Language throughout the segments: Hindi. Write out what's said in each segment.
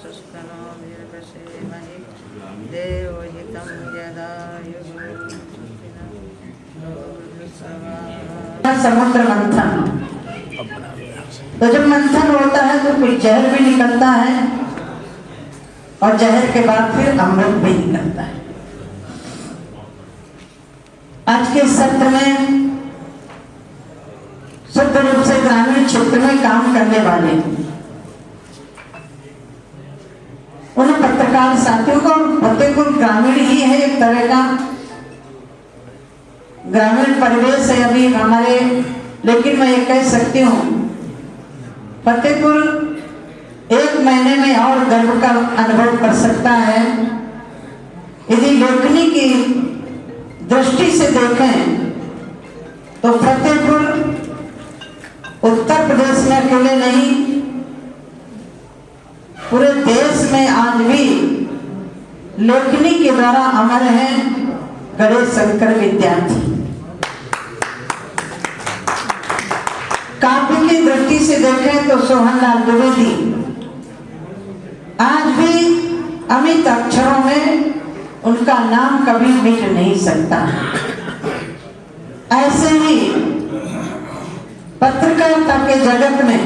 पुष्कनो वीरवसेमहि देवहितं यदायुः। समुद्र मंथन, तो जब मंथन होता है तो कोई जहर भी निकलता है और जहर के बाद फिर अमृत भी निकलता है। आज के सत्र में शुद्ध रूप से ग्रामीण क्षेत्र में काम करने वाले उन पत्रकार साथियों को, फतेहपुर ग्रामीण ही है, एक तरह का ग्रामीण परिवेश है अभी हमारे, लेकिन मैं ये कह सकती हूँ फतेहपुर एक महीने में और गर्व का अनुभव कर सकता है। यदि लेखनी की दृष्टि से देखें तो फतेहपुर उत्तर प्रदेश में अकेले नहीं, पूरे देश में आज भी लेखनी के द्वारा अमर है गणेश शंकर विद्यार्थी। काव्य की दृष्टि से देखें तो सोहनलाल द्विवेदी आज भी अमित अक्षरों में उनका नाम कभी मिट नहीं सकता। ऐसे ही पत्रकारिता के जगत में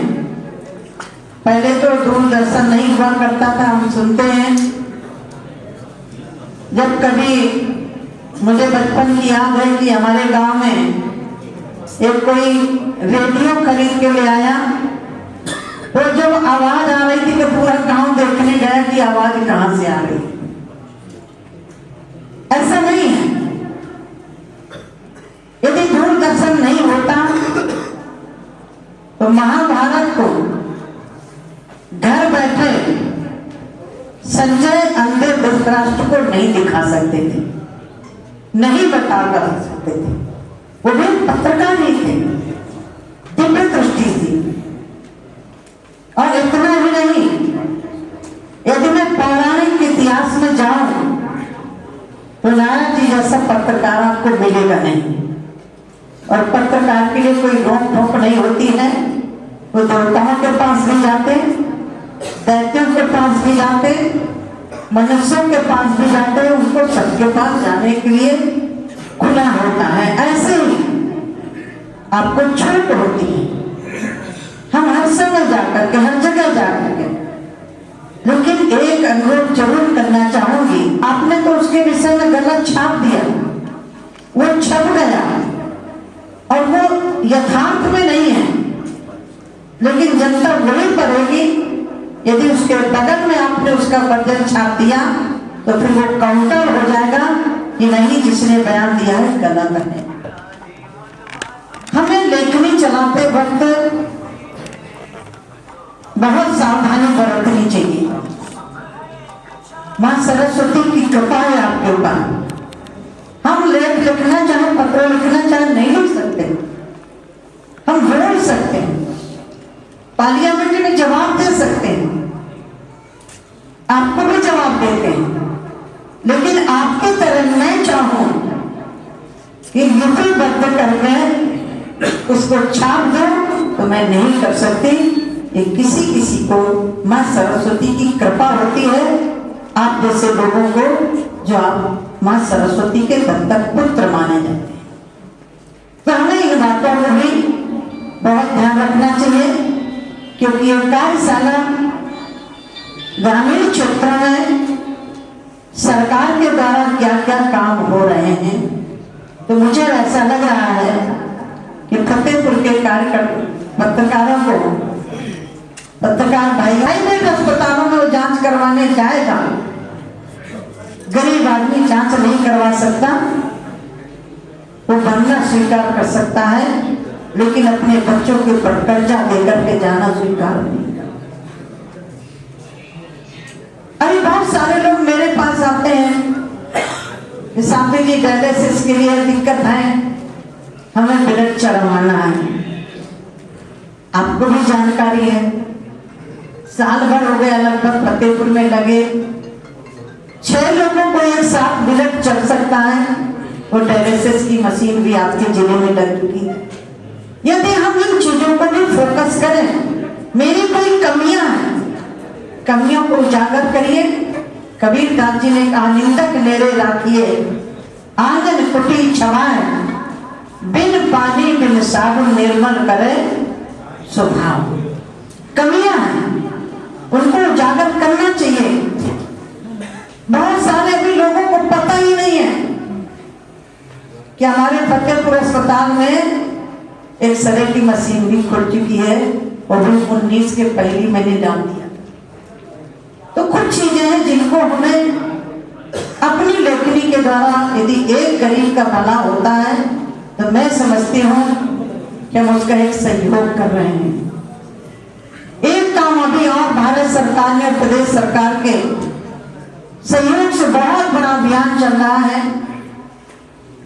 पहले तो दूरदर्शन नहीं हुआ करता था, हम सुनते हैं। जब कभी मुझे बचपन की याद है कि हमारे गांव में एक कोई रेडियो खरीद के ले आया, तो जब आवाज आ रही थी तो पूरा गांव देखने गया कि आवाज कहां से आ रही। ऐसा नहीं है, यदि दूरदर्शन नहीं होता तो महाभारत को घर बैठे संजय अंधे धृतराष्ट्र को नहीं दिखा सकते थे, नहीं बता सकते थे। वो भी पत्रकार ही थे, दिव्य दृष्टि थी। और इतना ही नहीं, यदि मैं पौराणिक इतिहास में जाऊं तो नारायण जी जैसा पत्रकार आपको मिलेगा नहीं। और पत्रकार के लिए कोई रोक टोक नहीं होती है, वो देवताओं के पास भी जाते, दैत्यों के पास भी जाते, मनुष्यों के पास भी जाते, उनको सबके पास जाने के लिए खुला होता है। ऐसे ही आपको छूट होती है, हम हर समय जाकर के, हर जगह जाकर के। लेकिन एक अनुरोध जरूर करना चाहूंगी, आपने तो उसके विषय में गलत छाप दिया, वो छप गया और वो यथार्थ में नहीं है, लेकिन जनता वही पड़ेगी। यदि उसके बगल में आपने उसका वर्जन छाप दिया तो फिर वो काउंटर हो जाएगा कि नहीं, जिसने बयान दिया है गलत है। हमें लेखनी चलाते वक्त बहुत सावधानी बरतनी चाहिए। मां सरस्वती की कृपा है आपके ऊपर। हम लेख लिखना चाहे, पत्र लिखना चाहे, नहीं लिख सकते, हम बोल सकते हैं, पार्लियामेंट में जवाब दे सकते हैं, आपको भी जवाब देते हैं। लेकिन आपकी तरह मैं चाहूं कि लिपिबद्ध करके उसको छाप दो तो मैं नहीं कर सकती। ये किसी किसी को मां सरस्वती की कृपा होती है, आप जैसे लोगों को, जो आप मां सरस्वती के दत्तक पुत्र माने जाते हैं। तो हमें इन बातों को भी बहुत ध्यान रखना चाहिए, क्योंकि ये कार्यशाला ग्रामीण क्षेत्रों में सरकार के द्वारा क्या क्या काम हो रहे हैं, तो मुझे ऐसा लग रहा है कि फतेहपुर के पत्रकारों को, पत्रकार भाई प्राइवेट अस्पतालों में वो जांच करवाने जाएगा, गरीब आदमी जांच नहीं करवा सकता, वो बनना स्वीकार कर सकता है, लेकिन अपने बच्चों के ऊपर कर्जा देकर के जाना स्वीकार नहीं करता। अरे बहुत सारे लोग मेरे पास आते हैं, सामने जी डायलिसिस के लिए दिक्कत है, हमें ब्लड चढ़वाना है। आपको भी जानकारी है, साल भर हो गया लगभग फतेहपुर में लगे, 6 लोगों को एक साथ ब्लड चढ़ सकता है। वो डायलिसिस की मशीन भी आपके जिले में लग चुकी है। यदि हम इन चीजों पर भी फोकस करें, मेरी कोई कमियां हैं कमियों को उजागर करिए। कबीर दास जी ने कहा, निंदक नेरे राखिए आंगन कुटी छवाए, बिन पानी बिन साबुन निर्मल करे स्वभाव। कमियां हैं, उनको उजागर करना चाहिए। बहुत सारे भी लोगों को पता ही नहीं है कि हमारे फतेहपुर अस्पताल में एक सरे की मशीन भी खुल चुकी है और 19 के पहली मैंने डाल दिया। तो कुछ चीजें हैं जिनको हमें अपनी लेखनी के द्वारा, यदि एक गरीब का भला होता है तो मैं समझती हूँ कि हम उसका एक सहयोग कर रहे हैं। एक काम अभी और भारत सरकार ने, प्रदेश सरकार के सहयोग से बहुत बड़ा अभियान चल रहा है।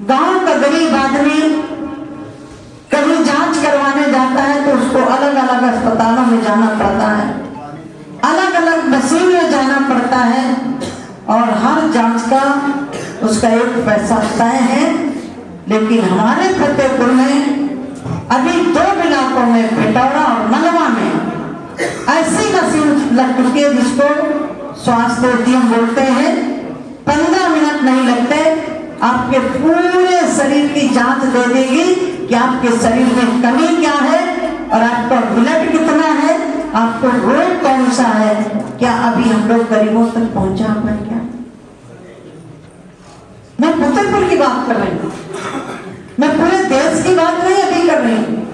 गांव का गरीब आदमी कभी जांच करवाने जाता है तो उसको अलग अलग अस्पतालों में जाना पड़ता है, अलग अलग मशीन में जाना पड़ता है और हर जांच का उसका एक पैसा तय है। लेकिन हमारे फतेहपुर में अभी 2 इलाकों में, पिटौरा और नलवा में ऐसी मशीन लग चुकी है जिसको स्वास्थ्य उद्यम बोलते हैं। 15 मिनट नहीं लगते, आपके पूरे शरीर की जांच दे देगी कि आपके शरीर में कमी क्या है और आपका ब्लड कितना है, आपको रोग कौन सा है। क्या अभी हम लोग गरीबों तक पहुंचा पाए क्या? मैं फतेहपुर की बात कर रही हूँ, मैं पूरे देश की बात नहीं अभी कर रही हूँ।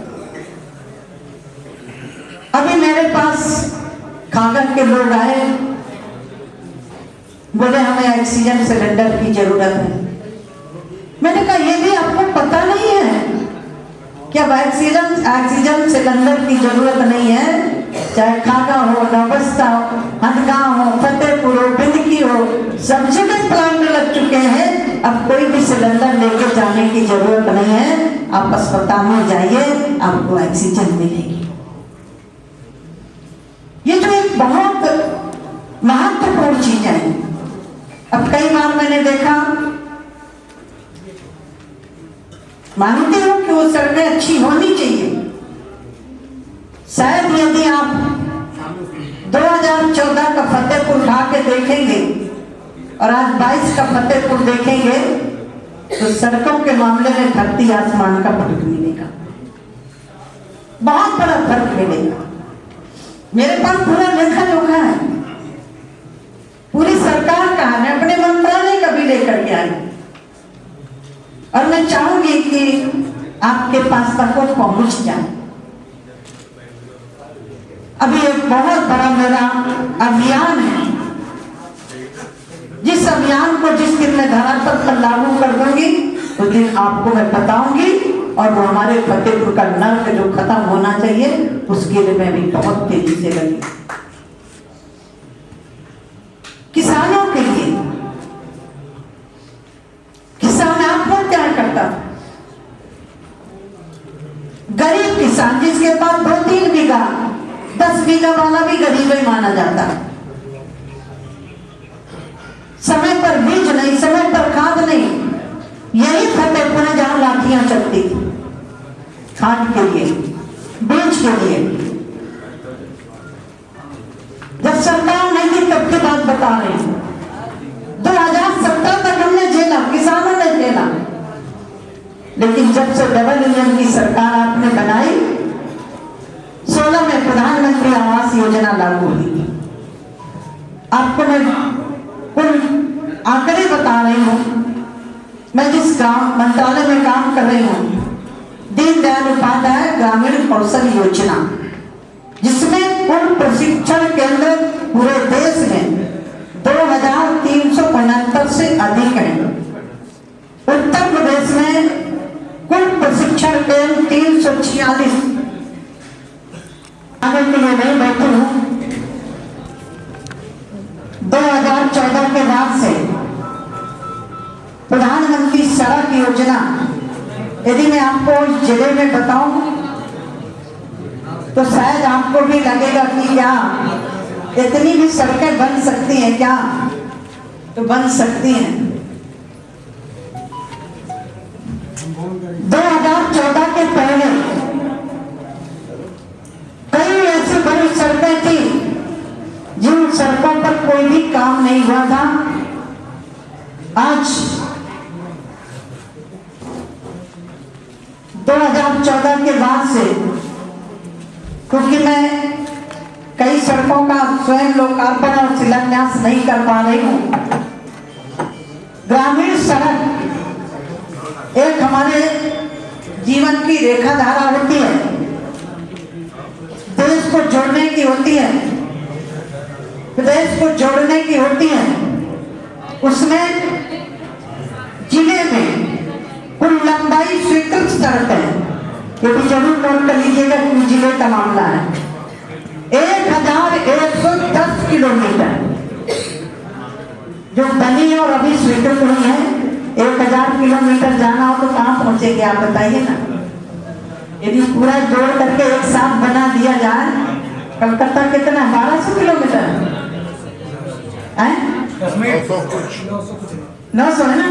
अभी मेरे पास खागर के लोग आए, बोले हमें ऑक्सीजन सिलेंडर की जरूरत है। मैंने कहा ये भी आपको पता नहीं है कि अब ऑक्सीजन सिलेंडर की जरूरत नहीं है, चाहे खागा हो, नवस्ता हो, हंदगांव हो, फतेहपुर हो, बिंदकी हो, सब जगह प्लांट लग चुके हैं। अब कोई भी सिलेंडर लेके जाने की जरूरत नहीं है, आप अस्पताल में जाइए, आपको ऑक्सीजन मिलेगी। ये जो एक बहुत महत्वपूर्ण चीज है। अब कई बार मैंने देखा, मानती हूं कि वो सड़कें अच्छी होनी चाहिए। शायद यदि आप 2014 का फतेहपुर उठा के देखेंगे और आज 22 का फतेहपुर देखेंगे तो सड़कों के मामले में धरती आसमान का फर्क मिलेगा, बहुत बड़ा फर्क मिलेगा। मेरे पास पूरा लेखा जोखा है, पूरी सरकार का है, मैं अपने मंत्रालय का भी लेकर के आई और मैं चाहूंगी कि आपके पास तक वो पहुंच जाए। अभी एक बहुत बड़ा मेरा अभियान है, जिस अभियान को जिस दिन मैं धरातल पर लागू कर दूंगी उस दिन आपको मैं बताऊंगी और वो हमारे फतेहपुर का नर्क जो खत्म होना चाहिए उसके लिए मैं भी बहुत तेजी से लगी। किसानों के लिए, किसान आपको क्या करता, गरीब किसान जिसके पास 2-3 बीघा 10 बीघा वाला भी गरीब ही माना जाता। समय पर बीज नहीं, समय पर खाद नहीं, यही फतेहपुर है जहां लाठियां चलती थी खाद के लिए, बीज के लिए। जब सरकार नहीं थी तब की बात बता रहे हैं, 2017 तक हमने झेला, किसानों ने झेला। लेकिन जब से डबल इंजन की सरकार आपने बनाई, 16 में प्रधानमंत्री आवास योजना लागू हुई। आपको मैं कुल आंकड़े बता रही हूँ। मैं जिस गांव मंत्रालय में काम कर रही हूँ, दीनदयाल उपाध्याय ग्रामीण कौशल योजना, जिसमें कुल प्रशिक्षण केंद्र पूरे देश में 2369 से अधिक हैं। उत्तर प्रदेश में कुल प्रशिक्षण केंद्र 346। आगे के लिए नहीं बैठी हूँ। 2014 के बाद से प्रधानमंत्री सड़क योजना, यदि मैं आपको इस जिले में बताऊं तो शायद आपको भी लगेगा कि क्या इतनी भी सड़कें बन सकती हैं क्या? तो बन सकती हैं। 2014 के पहले कई ऐसी बड़ी सड़कें थी जिन सड़कों पर कोई भी काम नहीं हुआ था। आज 2014 के बाद से, क्योंकि मैं कई सड़कों का स्वयं लोकार्पण और शिलान्यास नहीं कर पा रही हूं, ग्रामीण सड़क एक हमारे जीवन की रेखा धारा होती है, देश को जोड़ने की होती है, प्रदेश को जोड़ने की होती है। उसमें जिले में कुल लंबाई स्वीकृत सड़क है, ये भी जरूर नोट कर लीजिएगा कि जिले का मामला है, 1110 किलोमीटर जो बनी और अभी स्वीकृत हुई है। 1000 किलोमीटर जाना हो तो कहाँ पहुंचेंगे आप बताइए ना। यदि पूरा जोड़ करके एक साथ बना दिया जाए, कलकत्ता कितना 1200 किलोमीटर है, 900 है ना।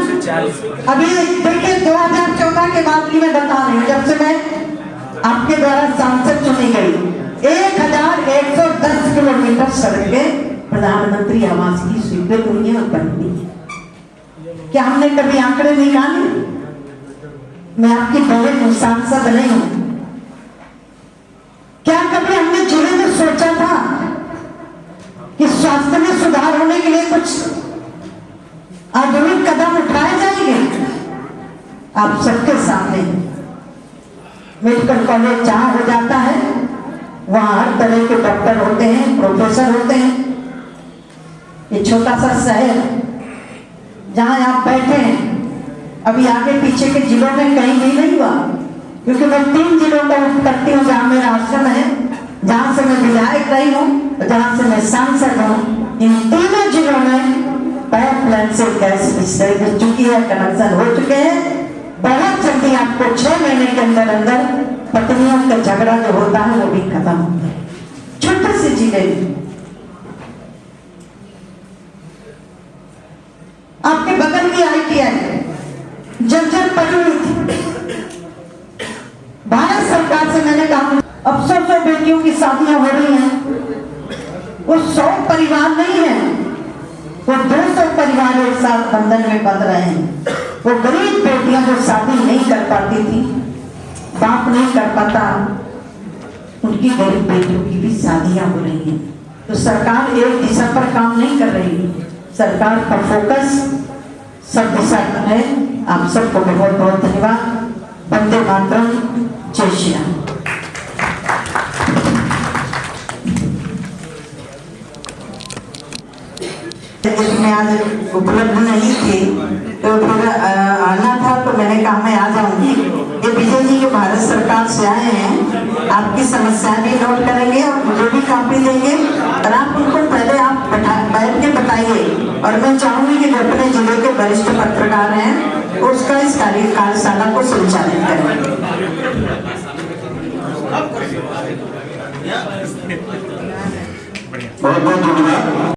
अभी देखिए 2014 के बाद की मैं बता रही हूँ, जब से मैं आपके द्वारा सांसद चुनी गई, 1110 किलोमीटर सड़कें प्रधानमंत्री आवास की स्वीकृत हुई है और बन गई है। क्या हमने कभी आंकड़े निकाले? मैं आपकी बहन हूं, सांसद नहीं हूं। क्या कभी हमने जिले में सोचा था कि स्वास्थ्य में सुधार होने के लिए कुछ आधुनिक कदम उठाए जाएंगे? आप सबके सामने मेडिकल कॉलेज जहां हो जाता है वहां हर तरह के डॉक्टर होते हैं, प्रोफेसर होते हैं। ये छोटा सा शहर जहां आप बैठे हैं, अभी आगे पीछे के जिलों में कहीं भी नहीं हुआ, क्योंकि मैं 3 जिलों का करती हूँ जहां मेरा आश्रम है, जहां से मैं विधायक रही हूँ, जहां से मैं सांसद हूँ। इन तीनों जिलों में पाइपलाइन से गैस मिल चुकी है, कनेक्शन हो चुके हैं। बहुत जल्दी आपको 6 महीने के अंदर अंदर पत्नियों का झगड़ा जो होता है वो भी खत्म होता है। छोटे से जिले में आपके बगल की ITI जर्जर पड़ी हुई थी। भारत सरकार से मैंने कहा अब 100 बेटियों की शादियां हो रही हैं, वो 100 परिवार नहीं है, वो 200 परिवार एक साथ बंधन में बंध रहे हैं। वो गरीब बेटियां जो शादी नहीं कर पाती थी, बाप नहीं कर पाता, उनकी गरीब बेटियों की भी शादियां हो रही हैं। तो सरकार एक दिशा पर काम नहीं कर रही, सरकार का फोकस सब दिशा पर है। आप सबको बहुत बहुत धन्यवाद। वंदे मातरम, जय श्री राम। मैं आज उपलब्ध नहीं थी तो फिर आना था, तो मैंने कहा मैं आ जाऊंगी। ये विजय जी के भारत सरकार से आए हैं, आपकी समस्याएं भी नोट करेंगे और मुझे भी कापी देंगे और आप उनको पहले आप बैठ के बताइए। और मैं चाहूंगी कि जो अपने जिले के वरिष्ठ पत्रकार हैं उसका इस कार्यशाला को संचालित करें। बहुत बहुत धन्यवाद।